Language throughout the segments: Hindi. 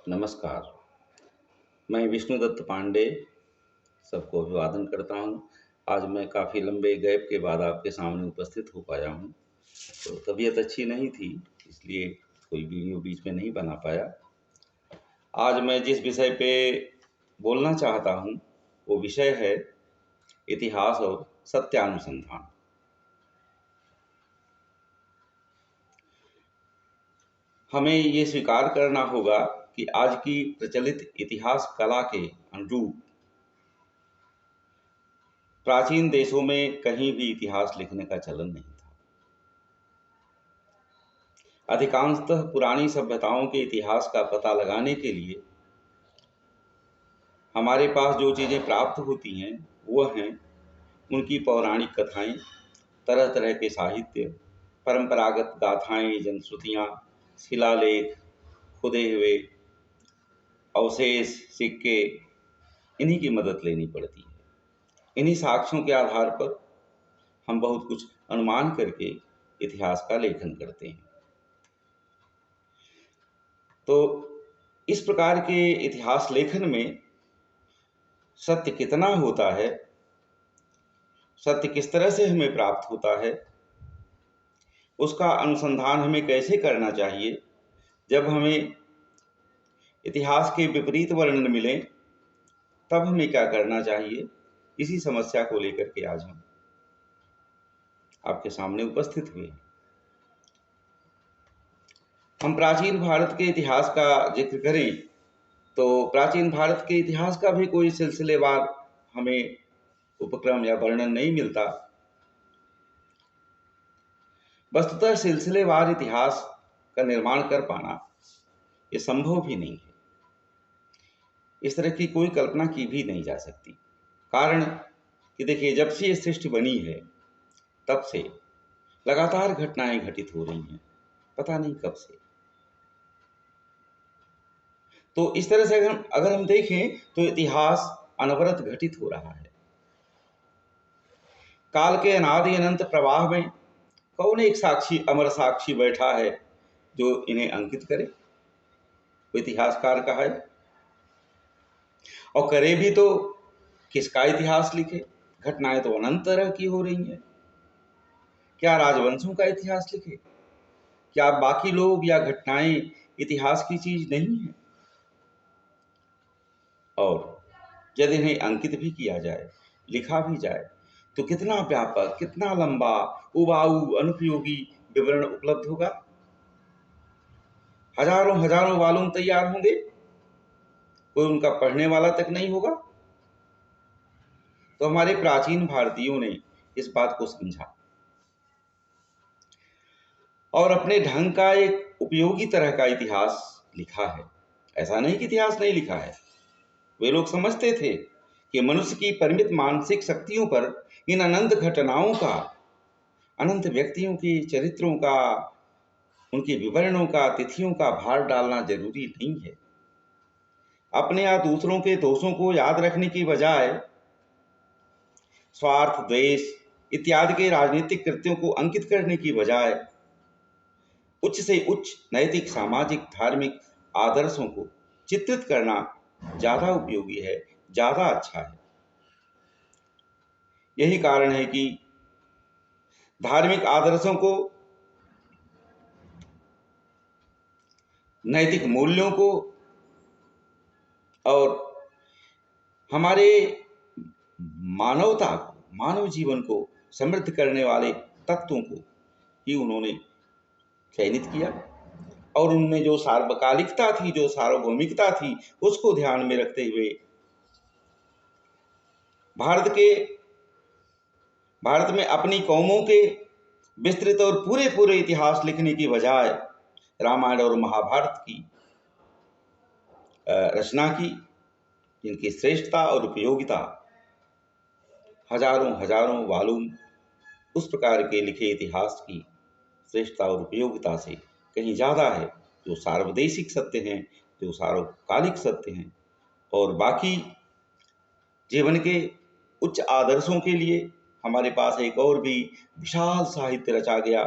नमस्कार। मैं विष्णुदत्त पांडे सबको अभिवादन करता हूँ। आज मैं काफ़ी लंबे गैप के बाद आपके सामने उपस्थित हो पाया हूँ। तो तबीयत अच्छी नहीं थी, इसलिए कोई वीडियो बीच में नहीं बना पाया। आज मैं जिस विषय पे बोलना चाहता हूँ वो विषय है इतिहास और सत्यानुसंधान। हमें ये स्वीकार करना होगा कि आज की प्रचलित इतिहास कला के अनुरूप प्राचीन देशों में कहीं भी इतिहास लिखने का चलन नहीं था। अधिकांशतः पुरानी सभ्यताओं के इतिहास का पता लगाने के लिए हमारे पास जो चीज़ें प्राप्त होती हैं वह हैं उनकी पौराणिक कथाएं, तरह तरह के साहित्य, परंपरागत गाथाएं, जनश्रुतियाँ, शिलालेख, खुदे हुए अवशेष, सिक्के, इन्हीं की मदद लेनी पड़ती है। इन्हीं साक्ष्यों के आधार पर हम बहुत कुछ अनुमान करके इतिहास का लेखन करते हैं। तो इस प्रकार के इतिहास लेखन में सत्य कितना होता है, सत्य किस तरह से हमें प्राप्त होता है, उसका अनुसंधान हमें कैसे करना चाहिए। जब हमें इतिहास के विपरीत वर्णन मिले तब हमें क्या करना चाहिए, इसी समस्या को लेकर के आज हम आपके सामने उपस्थित हुए। हम प्राचीन भारत के इतिहास का जिक्र करें तो प्राचीन भारत के इतिहास का भी कोई सिलसिलेवार हमें उपक्रम या वर्णन नहीं मिलता। वस्तुतः सिलसिलेवार इतिहास का निर्माण कर पाना ये संभव भी नहीं है। इस तरह की कोई कल्पना की भी नहीं जा सकती। कारण कि देखिए, जब से ये सृष्टि बनी है तब से लगातार घटनाएं घटित हो रही हैं, पता नहीं कब से। तो इस तरह से अगर हम देखें तो इतिहास अनवरत घटित हो रहा है। काल के अनादि अनंत प्रवाह में कौन एक साक्षी, अमर साक्षी बैठा है जो इन्हें अंकित करे? कोई इतिहासकार का है? और करे भी तो किसका इतिहास लिखे? घटनाएं तो अनंत तरह की हो रही हैं। क्या राजवंशों का इतिहास लिखे? क्या बाकी लोग या घटनाएं इतिहास की चीज नहीं है? और यदि इन्हें अंकित भी किया जाए, लिखा भी जाए, तो कितना व्यापक, कितना लंबा, उबाऊ, अनुपयोगी विवरण उपलब्ध होगा। हजारों हजारों वालुम तैयार होंगे, कोई उनका पढ़ने वाला तक नहीं होगा। तो हमारे प्राचीन भारतीयों ने इस बात को समझा और अपने ढंग का एक उपयोगी तरह का इतिहास लिखा है। ऐसा नहीं कि इतिहास नहीं लिखा है। वे लोग समझते थे कि मनुष्य की परिमित मानसिक शक्तियों पर इन अनंत घटनाओं का, अनंत व्यक्तियों के चरित्रों का, उनके विवरणों का, तिथियों का भार डालना जरूरी नहीं है। अपने या दूसरों के दोषों को याद रखने की बजाय स्वार्थ, द्वेष इत्यादि के राजनीतिक कृत्यों को अंकित करने की बजाय उच्च से उच्च नैतिक, सामाजिक, धार्मिक आदर्शों को चित्रित करना ज्यादा उपयोगी है, ज्यादा अच्छा है। यही कारण है कि धार्मिक आदर्शों को, नैतिक मूल्यों को और हमारे मानवता को, मानव जीवन को समृद्ध करने वाले तत्वों को ही उन्होंने चयनित किया और उनमें जो सार्वकालिकता थी, जो सार्वभौमिकता थी, उसको ध्यान में रखते हुए भारत में अपनी कौमों के विस्तृत और पूरे पूरे इतिहास लिखने की बजाय रामायण और महाभारत की रचना की, जिनकी श्रेष्ठता और उपयोगिता हजारों हजारों वालुम उस प्रकार के लिखे इतिहास की श्रेष्ठता और उपयोगिता से कहीं ज़्यादा है, जो सार्वदेशिक सत्य हैं, जो सार्वकालिक सत्य हैं। और बाकी जीवन के उच्च आदर्शों के लिए हमारे पास एक और भी विशाल साहित्य रचा गया,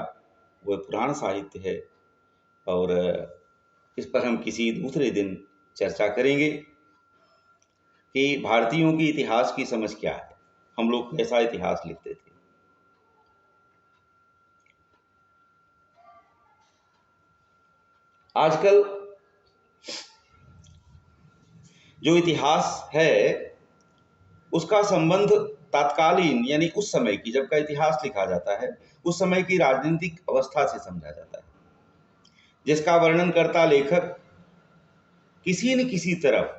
वह पुराण साहित्य है। और इस पर हम किसी दूसरे दिन चर्चा करेंगे कि भारतीयों की इतिहास की समझ क्या है, हम लोग कैसा इतिहास लिखते थे। आजकल जो इतिहास है उसका संबंध तात्कालीन यानी उस समय की जब का इतिहास लिखा जाता है उस समय की राजनीतिक अवस्था से समझा जाता है, जिसका वर्णन करता लेखक किसी न किसी तरफ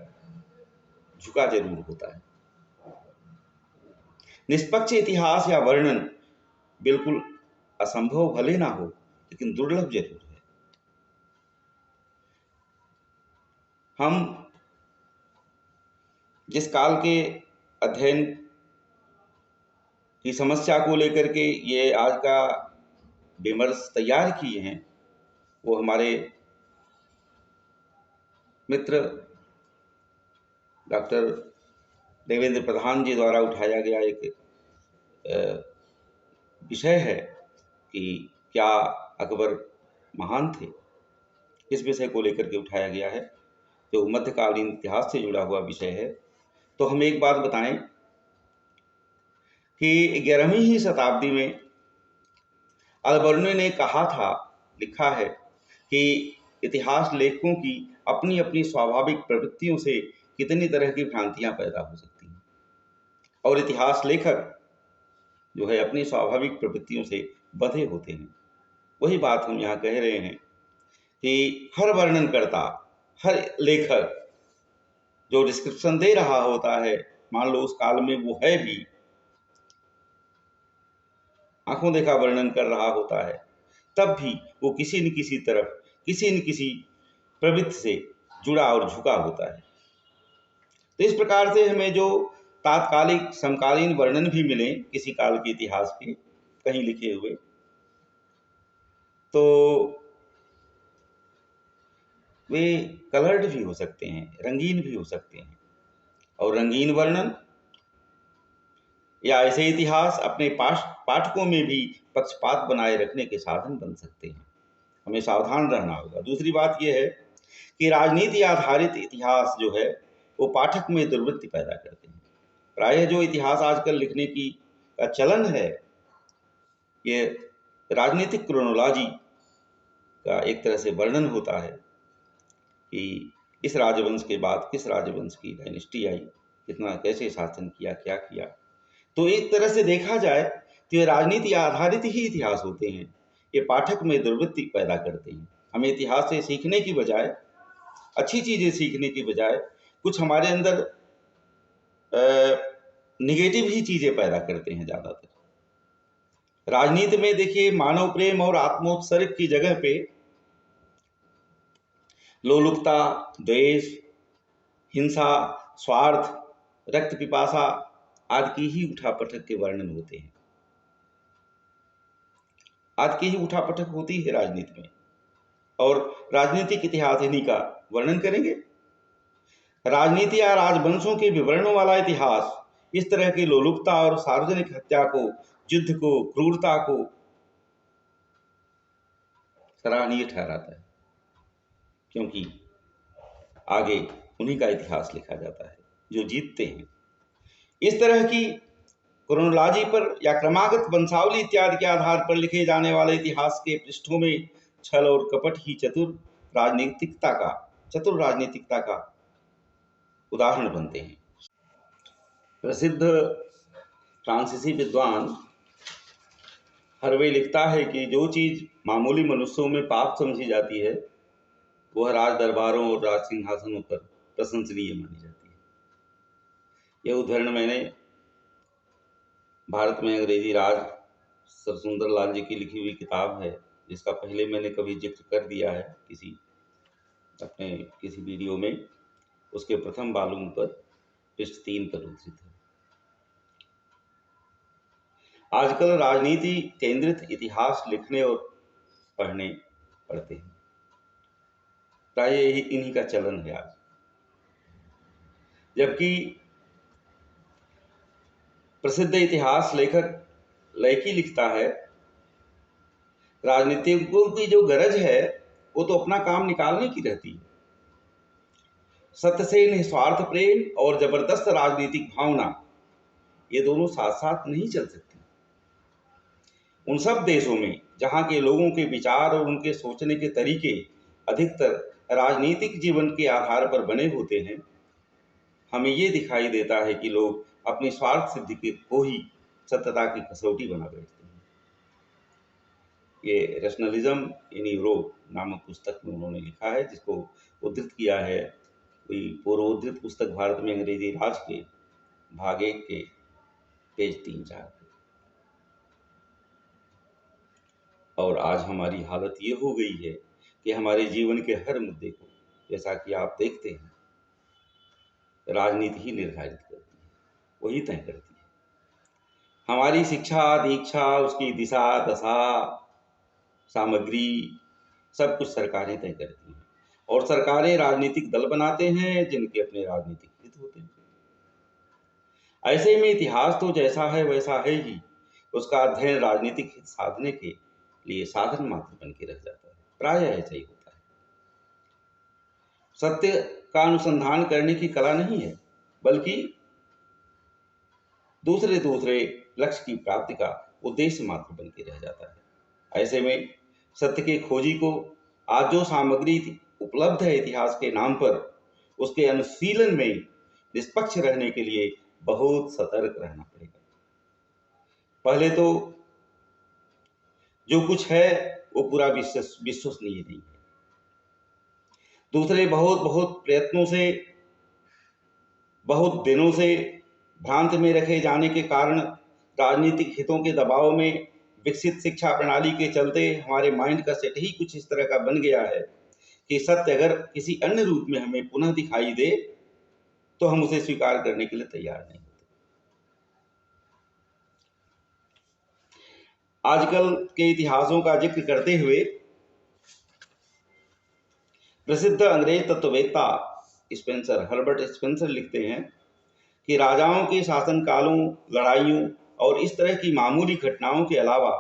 झुका जरूर होता है। निष्पक्ष इतिहास या वर्णन बिल्कुल असंभव भले ना हो, लेकिन दुर्लभ जरूर है। हम जिस काल के अध्ययन की समस्या को लेकर के ये आज का विमर्श तैयार किए हैं, वो हमारे मित्र डॉक्टर देवेंद्र प्रधान जी द्वारा उठाया गया एक विषय है कि क्या अकबर महान थे। इस विषय को लेकर के उठाया गया है जो मध्यकालीन इतिहास से जुड़ा हुआ विषय है। तो हम एक बात बताएं कि 11वीं ही शताब्दी में अलबर्ने ने कहा था, लिखा है कि इतिहास लेखकों की अपनी अपनी स्वाभाविक प्रवृत्तियों से कितनी तरह की भ्रांतियां पैदा हो सकती हैं, और इतिहास लेखक जो है अपनी स्वाभाविक प्रवृत्तियों से बंधे होते हैं। वही बात हम यहाँ कह रहे हैं कि हर वर्णनकर्ता, हर लेखक जो डिस्क्रिप्शन दे रहा होता है, मान लो उस काल में वो है भी, आंखों देखा वर्णन कर रहा होता है, तब भी वो किसी न किसी तरफ, किसी न किसी प्रवृत्ति से जुड़ा और झुका होता है। तो इस प्रकार से हमें जो तात्कालिक समकालीन वर्णन भी मिले किसी काल के इतिहास के कहीं लिखे हुए, तो वे कलर्ड भी हो सकते हैं, रंगीन भी हो सकते हैं, और रंगीन वर्णन या ऐसे इतिहास अपने पाठकों में भी पक्षपात बनाए रखने के साधन बन सकते हैं। हमें सावधान रहना होगा। दूसरी बात यह है कि राजनीति आधारित इतिहास जो है वो पाठक में दुर्वृत्ति पैदा करते हैं। प्रायः जो इतिहास आजकल लिखने की का चलन है, ये राजनीतिक क्रोनोलॉजी का एक तरह से वर्णन होता है कि इस राजवंश के बाद किस राजवंश की डायनेस्टी आई, कितना कैसे शासन किया, क्या किया। तो एक तरह से देखा जाए तो ये राजनीति आधारित ही इतिहास होते हैं। ये पाठक में दुर्वृत्ति पैदा करते हैं। हमें इतिहास से सीखने की बजाय, अच्छी चीजें सीखने की बजाय, कुछ हमारे अंदर निगेटिव ही चीजें पैदा करते हैं ज्यादातर। राजनीति में देखिए, मानव प्रेम और आत्मोत्सर्ग की जगह पे लोलुपता, द्वेष, हिंसा, स्वार्थ, रक्त पिपासा आदि की ही उठापटक के वर्णन होते हैं। आज की ही उठापटक होती है राजनीति में, और राजनीतिक इतिहास इन्हीं का वर्णन करेंगे। राजनीति या राजवंशों के विवरणों वाला इतिहास इस तरह की लोलुपता और सार्वजनिक हत्या को, युद्ध को, क्रूरता को सराहनीय ठहराता है, क्योंकि आगे उन्हीं का इतिहास लिखा जाता है जो जीतते हैं। इस तरह की क्रोनोलॉजी पर या क्रमागत वंशावली इत्यादि के आधार पर लिखे जाने वाले इतिहास के पृष्ठों में छल और कपट ही चतुर राजनीतिकता का उदाहरण बनते हैं। प्रसिद्ध फ्रांसीसी विद्वान हर्वे लिखता है कि जो चीज मामूली मनुष्यों में पाप समझी जाती है वह राज दरबारों और राज सिंहासनों पर प्रशंसनीय मानी जाती है। यह उदाहरण मैंने भारत में अंग्रेजी राज सर सुंदर लाल जी की लिखी हुई किताब है, जिसका पहले मैंने कभी जिक्र कर दिया है किसी वीडियो में। उसके प्रथम वॉल्यूम पर पृष्ठ 3 पर उद्धृत है। आजकल राजनीति केंद्रित इतिहास लिखने और पढ़ने पड़ते हैं, प्राय इन्हीं का चलन है आज। जबकि प्रसिद्ध इतिहास लेखक लेखी लिखता है, राजनीतिकों की जो गरज है वो तो अपना काम निकालने की रहती है। सत्य से निस्वार्थ प्रेम और जबरदस्त राजनीतिक भावना, ये दोनों साथ साथ नहीं चल सकती। उन सब देशों में जहाँ के लोगों के विचार और उनके सोचने के तरीके अधिकतर राजनीतिक जीवन के आधार पर बने होते हैं, हमें ये दिखाई देता है कि लोग अपनी स्वार्थ सिद्धि को ही सत्यता की कसौटी बना बैठते हैं। ये रैशनलिज्म इन यूरोप नामक पुस्तक में उन्होंने लिखा है, जिसको उद्धृत किया है कोई पूर्वोद्धृत पुस्तक भारत में अंग्रेजी राज के भाग 1 के पेज 3-4 पे। और आज हमारी हालत ये हो गई है कि हमारे जीवन के हर मुद्दे को, जैसा कि आप देखते हैं, राजनीति ही निर्धारित करती है, वही तय करती है। हमारी शिक्षा दीक्षा, उसकी दिशा दशा, सामग्री, सब कुछ सरकारें तय करती हैं और सरकारें राजनीतिक दल बनाते हैं जिनके अपने राजनीतिक हित होते हैं। ऐसे में इतिहास तो जैसा है वैसा है ही, उसका अध्ययन राजनीतिक हित साधने के लिए साधन मात्र बन के रह जाता है। प्रायः ऐसा ही होता है। सत्य का अनुसंधान करने की कला नहीं है, बल्कि दूसरे लक्ष्य की प्राप्ति का उद्देश्य मात्र बन के रह जाता है। ऐसे में सत्य के खोजी को आज जो सामग्री उपलब्ध है इतिहास के नाम पर, उसके अनुशीलन में निष्पक्ष रहने के लिए बहुत सतर्क रहना पड़ेगा। पहले तो जो कुछ है वो पूरा विश्वसनीय नहीं है। दूसरे बहुत प्रयत्नों से, बहुत दिनों से भ्रांत में रखे जाने के कारण, राजनीतिक हितों के दबाव में, विकसित शिक्षा प्रणाली के चलते हमारे माइंड का सेट ही कुछ इस तरह का बन गया है कि सत्य अगर किसी अन्य रूप में हमें पुनः दिखाई दे तो हम उसे स्वीकार करने के लिए तैयार नहीं होते। आजकल के इतिहासों का जिक्र करते हुए प्रसिद्ध अंग्रेज तत्ववेत्ता हर्बर्ट स्पेंसर लिखते हैं कि राजाओं के शासन कालों, लड़ाइयों और इस तरह की मामूली घटनाओं के अलावा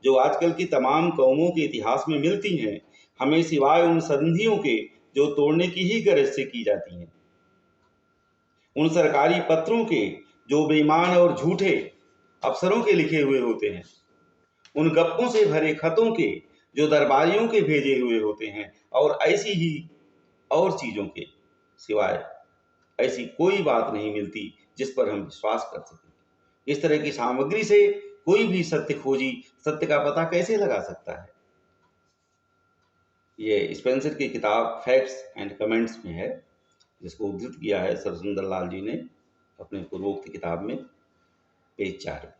जो आजकल की तमाम कौमों के इतिहास में मिलती हैं, हमें सिवाय उन संधियों के जो तोड़ने की ही गरज से की जाती हैं, उन सरकारी पत्रों के जो बेईमान और झूठे अफसरों के लिखे हुए होते हैं, उन गप्पों से भरे खतों के जो दरबारियों के भेजे हुए होते हैं, और ऐसी ही और चीजों के सिवाय ऐसी कोई बात नहीं मिलती जिस पर हम विश्वास कर सकें। इस तरह की सामग्री से कोई भी सत्य खोजी सत्य का पता कैसे लगा सकता है? ये स्पेंसर की किताब फैक्ट्स एंड कमेंट्स में है, जिसको उद्धृत किया है सर सुंदर लाल जी ने अपने पूर्वोक्त किताब में, पेज 4।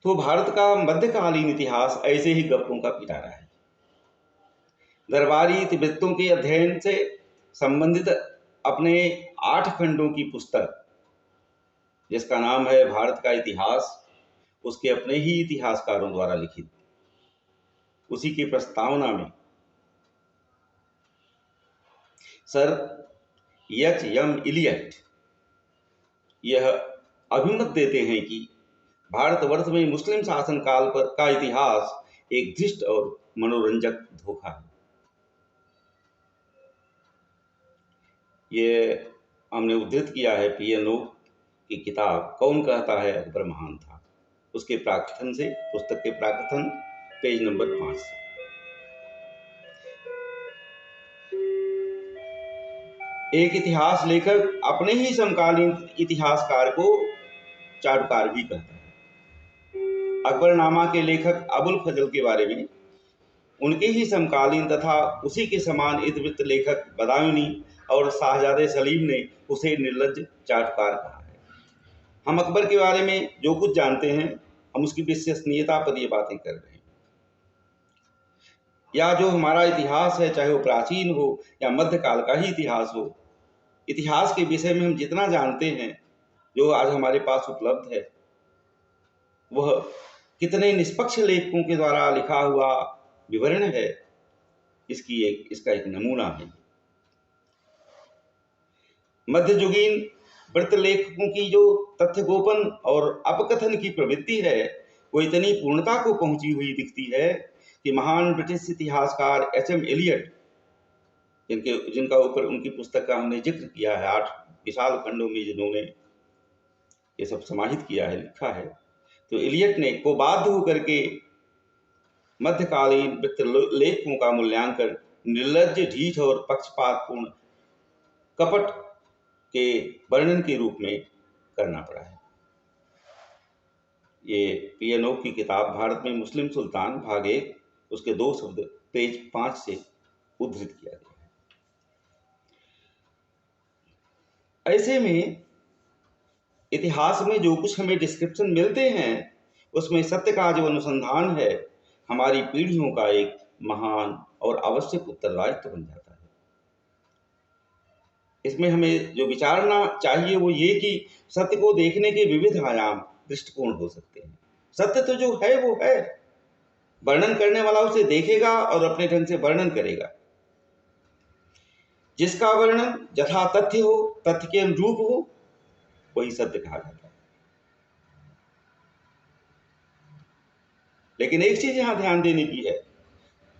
तो भारत का मध्यकालीन इतिहास ऐसे ही गप्पों का पिटारा है। दरबारी इतिवृत्तों के अध्ययन से संबंधित अपने 8 खंडों की पुस्तक, जिसका नाम है भारत का इतिहास, उसके अपने ही इतिहासकारों द्वारा लिखित, उसी की प्रस्तावना में सर एच.एम. इलियट यह अभिमत देते हैं कि भारतवर्ष में मुस्लिम शासन काल पर का इतिहास एक धृष्ट और मनोरंजक धोखा है। ये हमने उद्धृत किया है पीएनओ की किताब कौन कहता है अकबर महान था, उसके प्राकथन से, पुस्तक के प्राकथन, पेज नंबर 5 से। एक इतिहास लेखक अपने ही समकालीन इतिहासकार को चाटुकार भी कहता है। अकबरनामा के लेखक अबुल फजल के बारे में उनके ही समकालीन तथा उसी के समान इतिवृत्त लेखक बदायूनी और शाहजादे सलीम ने उसे निर्लज्ज चाटुकार कहा है। हम अकबर के बारे में जो कुछ जानते हैं, हम उसकी विश्वसनीयता पर ये बातें कर रहे हैं, या जो हमारा इतिहास है, चाहे वो प्राचीन हो या मध्यकाल का ही इतिहास हो, इतिहास के विषय में हम जितना जानते हैं, जो आज हमारे पास उपलब्ध है, वह कितने निष्पक्ष लेखकों के द्वारा लिखा हुआ विवरण है, इसका एक नमूना है। मध्ययुगीन व्रत लेखकों की जो तथ्य गोपन और अपकथन की प्रवृत्ति है, वो इतनी पूर्णता को पहुंची हुई दिखती है कि महान ब्रिटिश इतिहासकार एच.एम. एलियट जिनका ऊपर उनकी पुस्तक का हमने जिक्र किया है, 8 विशाल खंडों में जिन्होंने ये सब समाहित किया है, लिखा है। तो इलियट ने को बाध्य होकर के मध्यकालीन लेखों का मूल्यांकन निर्लज्ज, ढीठ और पक्षपातपूर्ण कपट के वर्णन के रूप में करना पड़ा है। ये पीएनओ की किताब भारत में मुस्लिम सुल्तान भाग 1 उसके 2 शब्द पेज 5 से उद्धृत किया गया है। ऐसे में इतिहास में जो कुछ हमें डिस्क्रिप्शन मिलते हैं उसमें सत्य का जो अनुसंधान है हमारी पीढ़ियों का एक महान और आवश्यक उत्तरदायित्व बन जाता है। इसमें हमें जो विचारना चाहिए वो ये कि सत्य को देखने के विविध आयाम दृष्टिकोण हो सकते हैं। सत्य तो जो है वो है, वर्णन करने वाला उसे देखेगा और अपने ढंग से वर्णन करेगा। जिसका वर्णन यथा तथ्य हो, तथ्य के अनुरूप हो, वही सत्य कहा जाता है। लेकिन एक चीज यहां ध्यान देने की है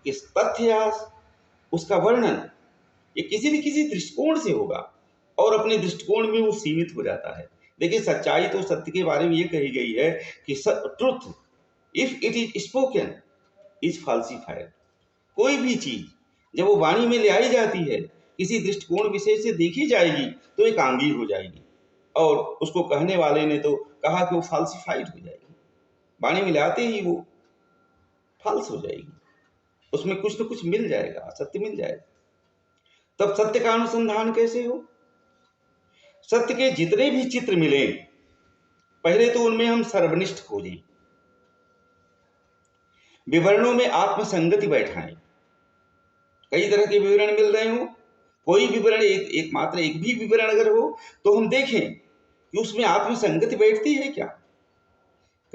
कि तथ्य या उसका वर्णन ये किसी न किसी दृष्टिकोण से होगा और अपने दृष्टिकोण में वो सीमित हो जाता है। देखिए, सच्चाई तो सत्य के बारे में ये कही गई है कि truth if it is spoken is falsified. कोई भी चीज जब वो वाणी में ले आई जाती है, किसी दृष्टिकोण विशेष से देखी जाएगी तो एक आंगी हो जाएगी और उसको कहने वाले ने तो कहा कि वो फॉल्सिफाइड हो जाएगी। वाणी में ले आते ही वो फॉल्स हो जाएगी, उसमें कुछ न कुछ मिल जाएगा, सत्य मिल जाएगा। तब सत्य का अनुसंधान कैसे हो? सत्य के जितने भी चित्र मिले पहले तो उनमें हम सर्वनिष्ठ खोजें, विवरणों में आत्मसंगति बैठाएं। कई तरह के विवरण मिल रहे हो, कोई विवरण एक मात्र एक भी विवरण अगर हो तो हम देखें कि उसमें आत्मसंगति बैठती है क्या,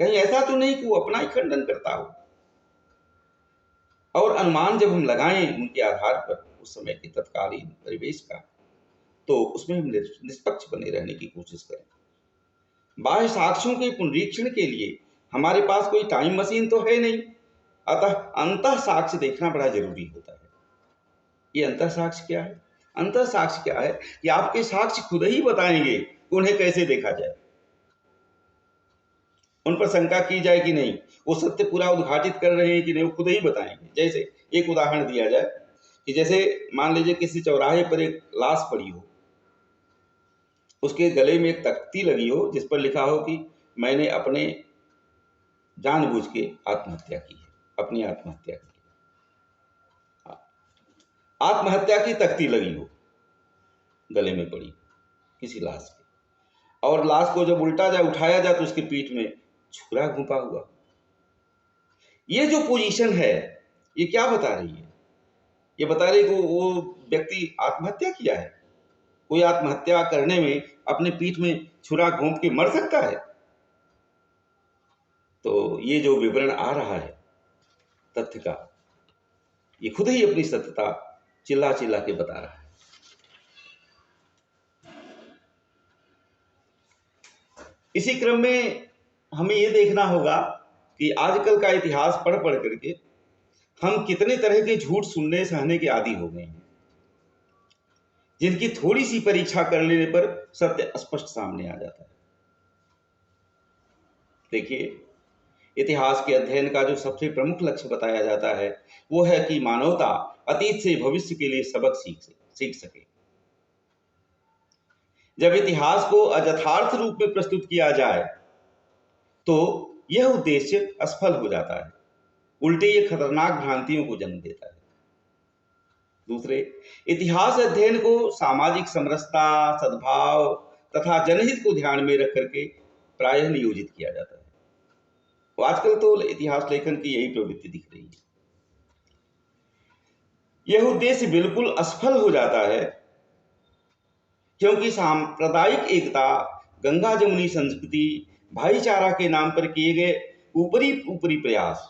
कहीं ऐसा तो नहीं कि वो अपना ही खंडन करता हो। और अनुमान जब हम लगाएं उनके आधार पर उस समय के तत्कालीन परिवेश का, तो उसमें हम निष्पक्ष बने रहने की कोशिश करें। बाह्य साक्ष्यों के पुनरीक्षण के लिए हमारे पास कोई टाइम मशीन तो है नहीं, अतः अंतः साक्ष्य देखना बड़ा जरूरी होता है। ये अंतः साक्ष्य क्या है? अंतः साक्ष्य क्या है कि आपके साक्ष्य खुद ही बताएंगे कि उन्हें कैसे देखा जाए, उन पर शंका की जाए कि नहीं, वो सत्य पूरा उद्घाटित कर रहे हैं कि नहीं, वो खुद ही बताएंगे। जैसे एक उदाहरण दिया जाए कि जैसे मान लीजिए किसी चौराहे पर एक लाश पड़ी हो, उसके गले में एक तख्ती लगी हो जिस पर लिखा हो कि मैंने अपने जानबूझ के आत्महत्या की है, अपनी आत्महत्या की, आत्महत्या की तख्ती लगी हो गले में पड़ी किसी लाश के, और लाश को जब उल्टा जाए उठाया जाए तो उसकी पीठ में छुरा घुपा हुआ। ये जो पोजीशन है ये क्या बता रही है? ये बता रही कि वो व्यक्ति आत्महत्या किया है। कोई आत्महत्या करने में अपने पीठ में छुरा घोंप के मर सकता है? तो ये जो विवरण आ रहा है तथ्य का, ये खुद ही अपनी सत्यता चिल्ला चिल्ला के बता रहा है। इसी क्रम में हमें ये देखना होगा कि आजकल का इतिहास पढ़ पढ़ करके हम कितने तरह के झूठ सुनने सहने के आदी हो गए हैं, जिनकी थोड़ी सी परीक्षा कर लेने पर सत्य स्पष्ट सामने आ जाता है। देखिए, इतिहास के अध्ययन का जो सबसे प्रमुख लक्ष्य बताया जाता है वो है कि मानवता अतीत से भविष्य के लिए सबक सीख सके। जब इतिहास को अयथार्थ रूप में प्रस्तुत किया जाए तो यह उद्देश्य असफल हो जाता है, उल्टे ये खतरनाक भ्रांतियों को जन्म देता है। दूसरे, इतिहास अध्ययन को सामाजिक समरसता, सद्भाव तथा जनहित को ध्यान में रख करके प्रायः नियोजित किया जाता है। तो आजकल तो इतिहास लेखन की यही प्रवृत्ति दिख रही है। यह उद्देश्य बिल्कुल असफल हो जाता है क्योंकि सांप्रदायिक एकता, गंगा जमुनी संस्कृति, भाईचारा के नाम पर किए गए ऊपरी प्रयास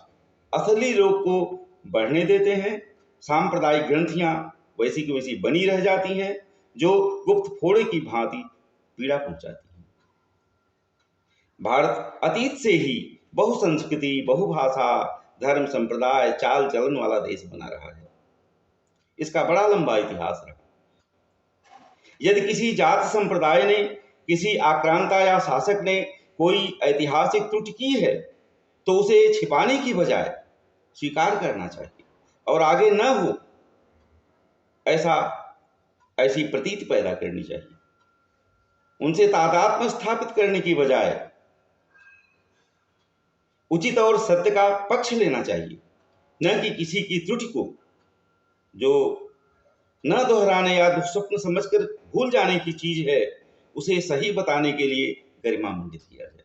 असली रोग को बढ़ने देते हैं। सांप्रदायिक ग्रंथियां वैसी की वैसी बनी रह जाती हैं जो गुप्त फोड़े की भांति पीड़ा पहुंचाती हैं। भारत अतीत से ही बहुसंस्कृति, बहुभाषा, धर्म, संप्रदाय, चाल चलन वाला देश बना रहा है। इसका बड़ा लंबा इतिहास रहा। यदि किसी जाति संप्रदाय ने, किसी आक्रांता या शासक ने कोई ऐतिहासिक त्रुटि की है तो उसे छिपाने की बजाय स्वीकार करना चाहिए और आगे न हो ऐसी प्रतीति पैदा करनी चाहिए। उनसे तादात्म्य स्थापित करने की बजाय उचित और सत्य का पक्ष लेना चाहिए, न कि किसी की त्रुटि को जो न दोहराने या दुष्स्वप्न समझकर भूल जाने की चीज है उसे सही बताने के लिए गरिमामंडित किया जाए।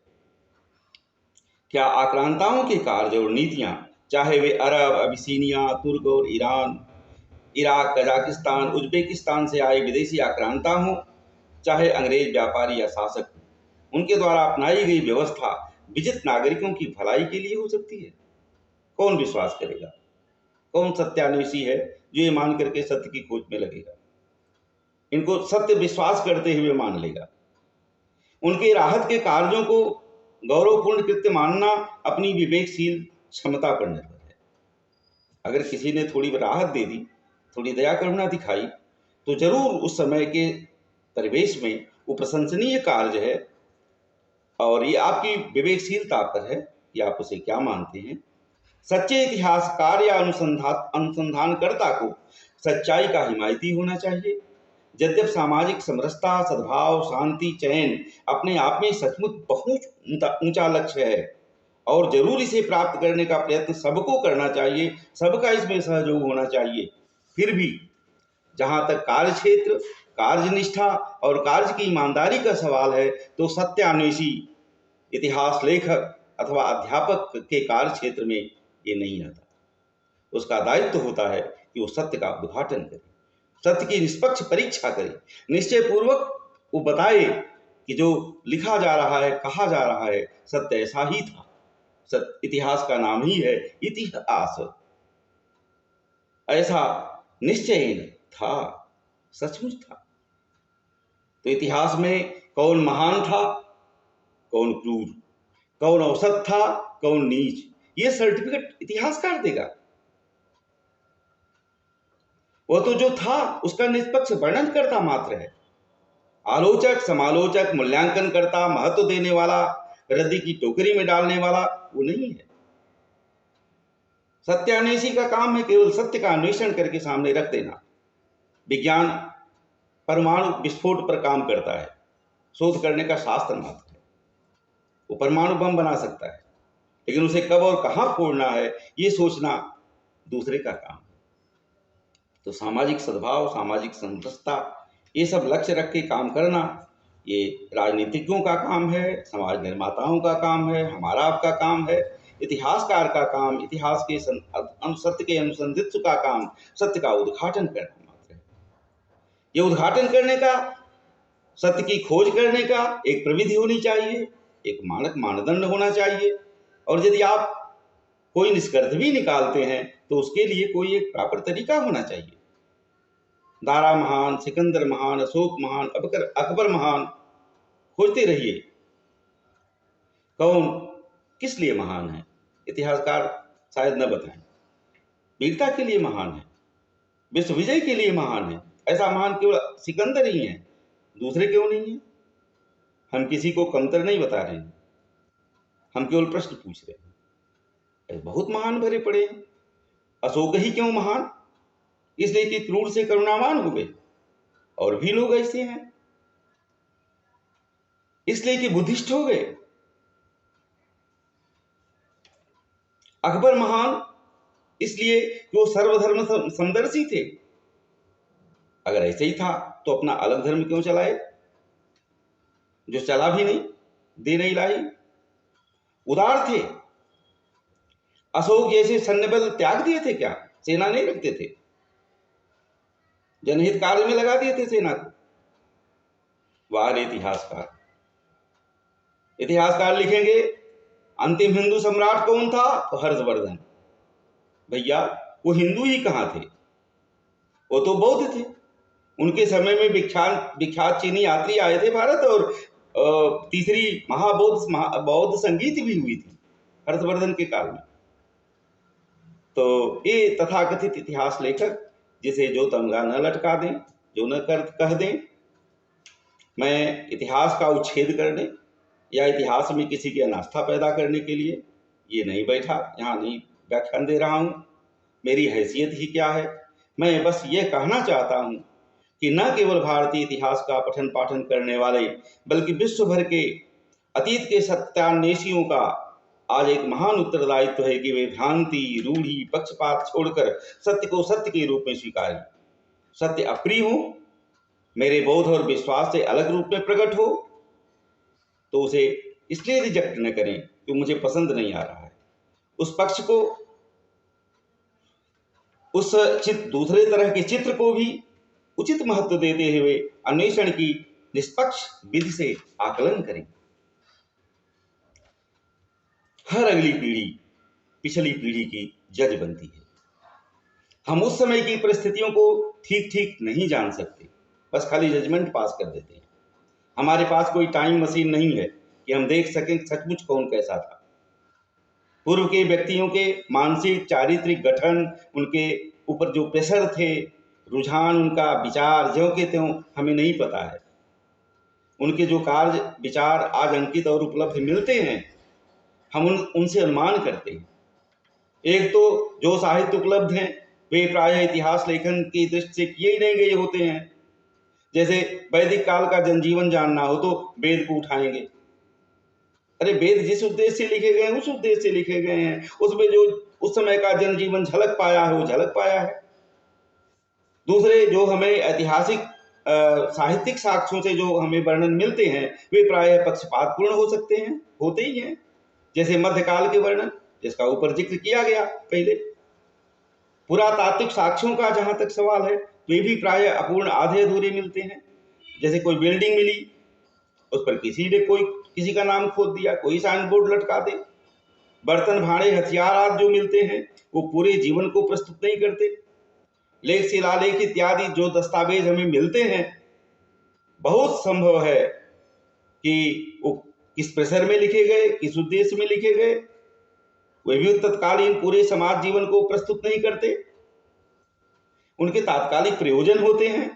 क्या आक्रांताओं के कार्य और नीतियां, चाहे वे अरब, अबिसीनिया, तुर्क और ईरान, इराक, कजाकिस्तान, उज्बेकिस्तान से आए विदेशी आक्रांता हों, चाहे अंग्रेज व्यापारी या शासक, उनके द्वारा अपनाई गई व्यवस्था विजित नागरिकों की भलाई के लिए हो सकती है? कौन विश्वास करेगा? कौन सत्यान्वेषी है जो ये मान करके सत्य की खोज में लगेगा, इनको सत्य विश्वास करते हुए मान लेगा? उनके राहत के कार्यों को गौरवपूर्ण कृत्य मानना अपनी विवेकशील क्षमता पर निर्भर है। अगर किसी ने थोड़ी राहत दे दी, थोड़ी दया करुणा दिखाई, तो जरूर उस समय के परिवेश में वो प्रशंसनीय कार्य है और ये आपकी विवेकशीलता पर है कि आप उसे क्या मानते हैं। सच्चे इतिहासकार या अनुसंधानकर्ता को सच्चाई का हिमायती होना चाहिए। यद्यप सामाजिक समरसता, सद्भाव, शांति, चयन अपने आप में सचमुच बहुत ऊंचा लक्ष्य है और जरूर इसे प्राप्त करने का प्रयत्न सबको करना चाहिए, सबका इसमें सहयोग होना चाहिए। फिर भी जहां तक कार्य क्षेत्र, कार्यनिष्ठा और कार्य की ईमानदारी का सवाल है तो सत्यान्वेषी, इतिहास लेखक अथवा अध्यापक के कार्य क्षेत्र में ये नहीं आता। उसका दायित्व होता है कि वो सत्य का उद्घाटन करे, सत्य की निष्पक्ष परीक्षा करे, निश्चय पूर्वक वो बताए कि जो लिखा जा रहा है, कहा जा रहा है, सत्य ऐसा ही था। इतिहास का नाम ही है इतिहास, ऐसा निश्चय था, सचमुच था। तो इतिहास में कौन महान था, कौन क्रूर, कौन औसत था, कौन नीच, ये सर्टिफिकेट इतिहासकार देगा। वह तो जो था उसका निष्पक्ष वर्णन करता मात्र है। आलोचक, समालोचक, मूल्यांकन करता, महत्व देने वाला, रद्दी की टोकरी में डालने वाला वो नहीं है। सत्यान्वेषी का काम है केवल सत्य का अन्वेषण करके सामने रख देना। विज्ञान परमाणु विस्फोट पर काम करता है, शोध करने का शास्त्र मात्र है। वो परमाणु बम बना सकता है, लेकिन उसे कब और कहां फोड़ना है ये सोचना दूसरे का काम है। तो सामाजिक सद्भाव, सामाजिक समरसता, ये सब लक्ष्य रख के काम करना ये राजनीतिज्ञों का काम है, समाज निर्माताओं का काम है, हमारा आपका काम है, इतिहासकार का काम, इतिहास के सत्य के अनुसंधित्व का काम, सत्य का उद्घाटन करना मात्र है। ये उद्घाटन करने का, सत्य की खोज करने का एक प्रविधि होनी चाहिए, एक मानक मानदंड होना चाहिए। और यदि आप कोई निष्कर्ष भी निकालते हैं तो उसके लिए कोई एक प्रॉपर तरीका होना चाहिए। दारा महान, सिकंदर महान, अशोक महान, अकबर महान खोजते रहिए। कौन किस लिए महान है इतिहासकार शायद न बताएं। वीरता के लिए महान है, विश्व विजय के लिए महान है, ऐसा महान केवल सिकंदर ही है, दूसरे क्यों नहीं है? हम किसी को कमतर नहीं बता रहे हैं, हम केवल प्रश्न पूछ रहे हैं। बहुत महान भरे पड़े हैं। अशोक ही क्यों महान? इसलिए कि क्रूर से करुणावान हो गए, और भी लोग ऐसे हैं। इसलिए कि बुद्धिस्ट हो गए। अकबर महान इसलिए कि वो सर्वधर्म समदर्शी थे। अगर ऐसे ही था तो अपना अलग धर्म क्यों चलाए, जो चला भी नहीं, दे नहीं लाई। उदार थे। अशोक जैसे सैन्य बल त्याग दिए थे क्या? सेना नहीं रखते थे, जनहित कार्य में लगा दिए थे सेना को। वाह इतिहासकार! इतिहासकार लिखेंगे अंतिम हिंदू सम्राट कौन था? तो हर्षवर्धन। भैया वो हिंदू ही कहां थे, वो तो बौद्ध थे। उनके समय में विख्यात चीनी यात्री आए थे भारत और तीसरी बौद्ध संगीत भी हुई थी हर्षवर्धन के काल में। तो ये तथाकथित इतिहास लेखक जिसे जो तमगा न लटका दें, जो न कर कह दें। मैं इतिहास का उच्छेद करने या इतिहास में किसी की अनास्था पैदा करने के लिए ये नहीं बैठा, यहाँ नहीं व्याख्यान दे रहा हूँ। मेरी हैसियत ही क्या है। मैं बस ये कहना चाहता हूँ कि न केवल भारतीय इतिहास का पठन पाठन करने वाले, बल्कि विश्व भर के अतीत के सत्यान्वेषियों का आज एक महान उत्तरदायित्व है कि वे भ्रांति, रूढ़ी, पक्षपात छोड़कर सत्य को सत्य के रूप में स्वीकारें। सत्य अप्रिय हो, मेरे बोध और विश्वास से अलग रूप में प्रकट हो, तो उसे इसलिए रिजेक्ट न करें कि मुझे पसंद नहीं आ रहा है। उस पक्ष को, उस दूसरे तरह के चित्र को भी उचित महत्व देते हुए अन्वेषण की निष्पक्ष विधि से आकलन करें। हर अगली पीढ़ी पिछली पीढ़ी की जज बनती है। हम उस समय की परिस्थितियों को ठीक ठीक नहीं जान सकते, बस खाली जजमेंट पास कर देते हैं। हमारे पास कोई टाइम मशीन नहीं है कि हम देख सकें सचमुच कौन कैसा था। पूर्व के व्यक्तियों के मानसिक चारित्रिक गठन, उनके ऊपर जो प्रेशर थे, रुझान, उनका विचार ज्यों के त्यों हमें नहीं पता है। उनके जो कार्य विचार आज अंकित और उपलब्ध मिलते हैं, हम उनसे अनुमान करते हैं। एक तो जो साहित्य उपलब्ध हैं वे प्रायः इतिहास लेखन की दृष्टि से किए ही नहीं गए होते हैं। जैसे वैदिक काल का जनजीवन जानना हो तो वेद को उठाएंगे। अरे वेद जिस उद्देश्य से लिखे गए हैं उस उद्देश्य से लिखे गए हैं, उसमें जो उस समय का जनजीवन झलक पाया है वो झलक पाया है। दूसरे जो हमें ऐतिहासिक साहित्यिक साक्ष्यों से जो हमें वर्णन मिलते हैं वे प्रायः पक्षपातपूर्ण हो सकते हैं, होते ही हैं। जैसे मध्यकाल के वर्णन, जिसका ऊपर जिक्र किया गया पहले। पुरातात्विक साक्ष्यों का जहां तक सवाल है वे भी प्रायः अपूर्ण, आधे अधूरे मिलते हैं। जैसे कोई बिल्डिंग मिली, उस पर किसी का नाम खोद दिया, कोई साइन बोर्ड लटका दे। बर्तन, भाड़े, हथियार आदि जो मिलते हैं वो पूरे जीवन को प्रस्तुत नहीं करते। लेख, शिलालेख इत्यादि जो दस्तावेज हमें मिलते हैं, बहुत संभव है कि वो किस प्रेशर में लिखे गए, किस उद्देश्य में लिखे गए, वे भी तत्कालीन पूरे समाज जीवन को प्रस्तुत नहीं करते। उनके तात्कालिक प्रयोजन होते हैं,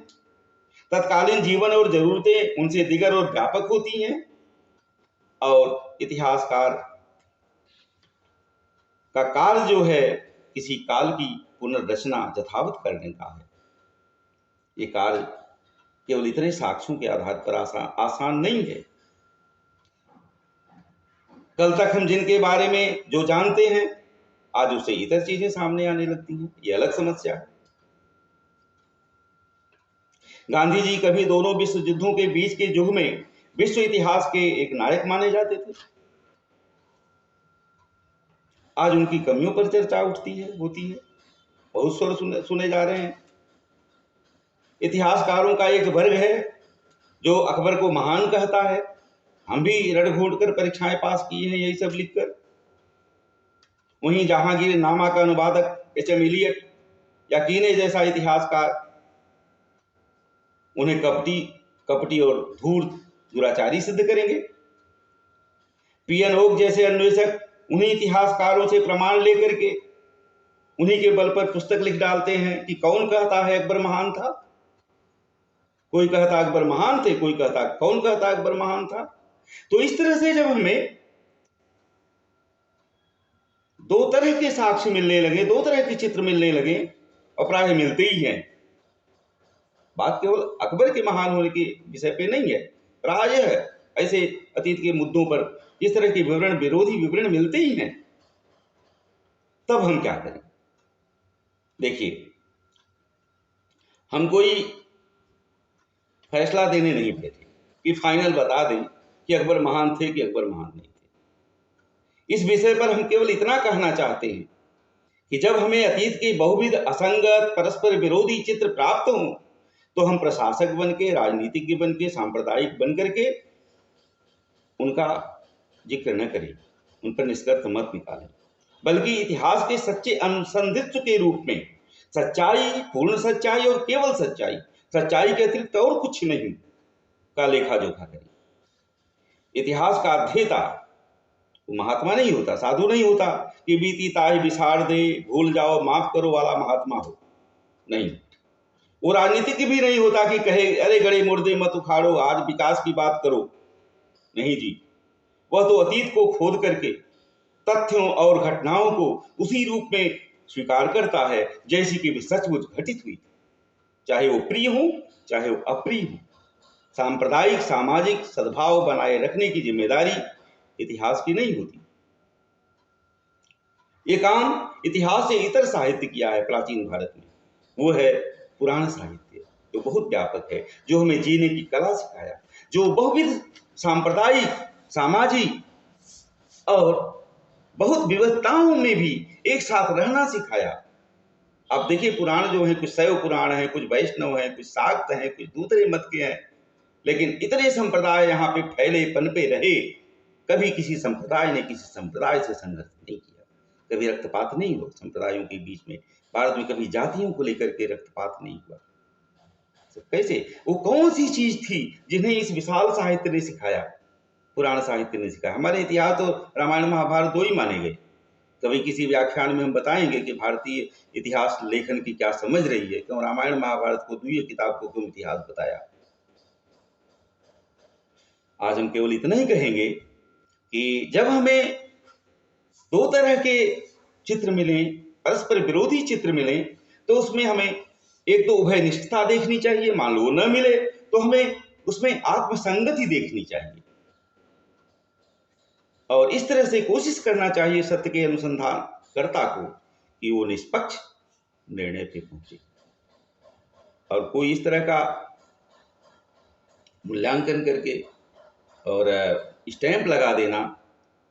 तत्कालीन जीवन और जरूरतें उनसे दिगर और व्यापक होती हैं। और इतिहासकार का कार्य जो है किसी काल की पुनर्रचना यथावत करने का है। ये कार्य केवल इतने साक्ष्यों के आधार पर आसान नहीं है। कल तक हम जिनके बारे में जो जानते हैं आज उससे इतर चीजें सामने आने लगती हैं, ये अलग समस्या है। गांधी जी कभी दोनों विश्व युद्धों के बीच के युग में विश्व इतिहास के एक नायक माने जाते थे। आज उनकी कमियों पर चर्चा होती है, बहुत स्वर सुने जा रहे हैं। इतिहासकारों का एक वर्ग है जो अकबर को महान कहता है। हम भी रट घूट कर परीक्षाएं पास किए हैं यही सब लिखकर। वहीं जहांगीर नामा का अनुवादक एच.एम. इलियट या कीने जैसा इतिहासकार उन्हें कपटी और धूर्त दुराचारी सिद्ध करेंगे। पी.एन. ओक जैसे अन्वेषक उन्हीं इतिहासकारों से प्रमाण लेकर के उन्हीं के बल पर पुस्तक लिख डालते हैं कि कौन कहता है अकबर महान था। कोई कहता अकबर महान थे, कोई कहता कौन कहता अकबर महान था। तो इस तरह से जब हमें दो तरह के साक्ष्य मिलने लगे, दो तरह के चित्र मिलने लगे, और प्राय मिलते ही हैं। बात केवल अकबर के महान होने के विषय पे नहीं है, प्रायः ऐसे अतीत के मुद्दों पर इस तरह के विवरण, विरोधी विवरण मिलते ही हैं। तब हम क्या करें? देखिए, हम कोई फैसला देने नहीं बैठे कि फाइनल बता दें कि अकबर महान थे कि अकबर महान नहीं थे। इस विषय पर हम केवल इतना कहना चाहते हैं कि जब हमें अतीत के बहुविध असंगत, परस्पर विरोधी चित्र प्राप्त हों तो हम प्रशासक बन के, राजनीतिज्ञ बन के, सांप्रदायिक बन करके उनका जिक्र न करें, उन पर निष्कर्ष मत निकालें, बल्कि इतिहास के सच्चे अनुसंधित्व के रूप में सच्चाई, पूर्ण सच्चाई और केवल सच्चाई, सच्चाई के अतिरिक्त और कुछ नहीं, का लेखा जोखा करें। इतिहास का अध्येता वो महात्मा नहीं होता, साधु नहीं होता कि बीती ताई बिसार दे, भूल जाओ, माफ करो वाला महात्मा हो। नहीं, वो राजनीतिक भी नहीं होता कि कहे अरे गड़े मुर्दे मत उखाड़ो, आज विकास की बात करो। नहीं जी, वह तो अतीत को खोद करके तथ्यों और घटनाओं को उसी रूप में स्वीकार करता है जैसी कि वे सचमुच घटित हुई, चाहे वो प्रिय हो चाहे वो अप्रिय हो। सांप्रदायिक सामाजिक सद्भाव बनाए रखने की जिम्मेदारी इतिहास की नहीं होती। ये काम इतिहास से इतर साहित्य किया है प्राचीन भारत में, वो है पुराण साहित्य, जो बहुत व्यापक है, जो हमें जीने की कला सिखाया, जो बहुविध सांप्रदायिक सामाजिक और बहुत विविधताओं में भी एक साथ रहना सिखाया। आप देखिए, पुराण जो है, कुछ शैव पुराण है, कुछ वैष्णव है, कुछ शाक्त है, कुछ दूसरे मत के हैं, लेकिन इतने संप्रदाय यहाँ पे फैले पनपे रहे, कभी किसी संप्रदाय ने किसी संप्रदाय से संघर्ष नहीं किया, कभी रक्तपात नहीं हुआ संप्रदायों के बीच में। भारत में कभी जातियों को लेकर के रक्तपात नहीं हुआ। तो कैसे, वो कौन सी चीज थी जिन्हें इस विशाल साहित्य ने सिखाया, पुराण साहित्य ने सिखाया। हमारे इतिहास तो रामायण महाभारत दो ही माने गए। कभी किसी व्याख्यान में हम बताएंगे कि भारतीय इतिहास लेखन की क्या समझ रही है, क्यों रामायण महाभारत को द्वितीय किताब को क्यों इतिहास बताया। आज हम केवल इतना ही कहेंगे कि जब हमें दो तरह के चित्र मिले, परस्पर विरोधी चित्र मिले, तो उसमें हमें एक तो उभय निष्ठता देखनी चाहिए, मान लो न मिले तो हमें उसमें आत्मसंगति देखनी चाहिए, और इस तरह से कोशिश करना चाहिए सत्य के अनुसंधान कर्ता को कि वो निष्पक्ष निर्णय पे पहुंचे। और कोई इस तरह का मूल्यांकन करके और स्टैंप लगा देना,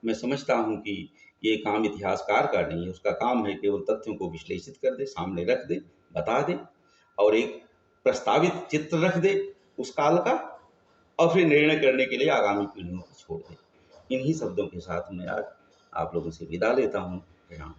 मैं समझता हूं कि ये काम इतिहासकार का नहीं है। उसका काम है केवल तथ्यों को विश्लेषित कर दे, सामने रख दे, बता दे, और एक प्रस्तावित चित्र रख दे उस काल का, और फिर निर्णय करने के लिए आगामी पीढ़ियों को छोड़ दे। इन्हीं शब्दों के साथ मैं आज आप लोगों से विदा लेता हूँ। प्रणाम।